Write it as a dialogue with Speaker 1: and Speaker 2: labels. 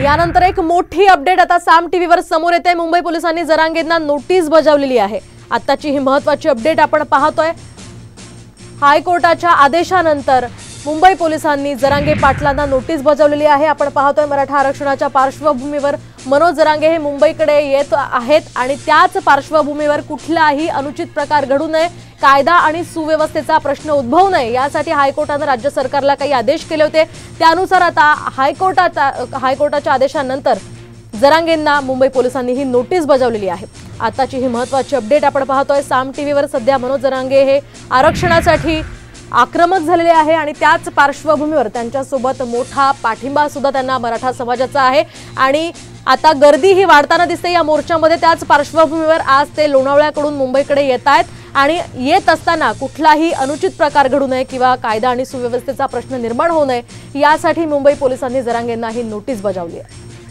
Speaker 1: यानंतर एक मोठी अपडेट आता साम टीव्हीवर समोर येते। मुंबई पोलिसांनी जरांगेंना नोटीस बजावलेली आहे। आताची ही महत्त्वाची अपडेट आपण पाहतोय। हायकोर्टाच्या आदेशानंतर मुंबई पोलिसांनी जरांगे पाटलांना नोटीस बजावलेली आहे। आपण पाहतोय मराठा आरक्षणाच्या पार्श्वभूमीवर मनोज जरांगे हे मुंबईकडे येत आहेत आणि त्याच पार्श्वभूमीवर कुठलाही अनुचित प्रकार घडू नये, कायदा आणि सुव्यवस्थेचा प्रश्न उद्भवू नये यासाठी हायकोर्टाने राज्य सरकारला काही आदेश केले होते। त्यानुसार आता हायकोर्टाच्या आदेशानंतर जरांगेंना मुंबई पोलिसांनी ही नोटीस बजावलेली आहे। आताची ही महत्त्वाची अपडेट आपण पाहतोय। साम टीव्हीवर सध्या मनोज जरांगे हे आरक्षणासाठी आक्रमक झालेले आहे आणि त्याच पार्श्वभूमीवर त्यांच्यासोबत मोठा पाठिंबा सुद्धा त्यांना मराठा समाजाचा आहे आणि आता गर्दी ही वाढताना दिसते या मोर्चामध्ये। त्याच पार्श्वभूमीवर आज ते लोणावळ्याकडून मुंबईकडे येत आहेत आणि येत असताना कुठलाही अनुचित प्रकार घडू नये किंवा कायदा आणि सुव्यवस्थेचा प्रश्न निर्माण होऊ नये यासाठी मुंबई पोलिसांनी जरांगेंना ही नोटीस बजावली आहे।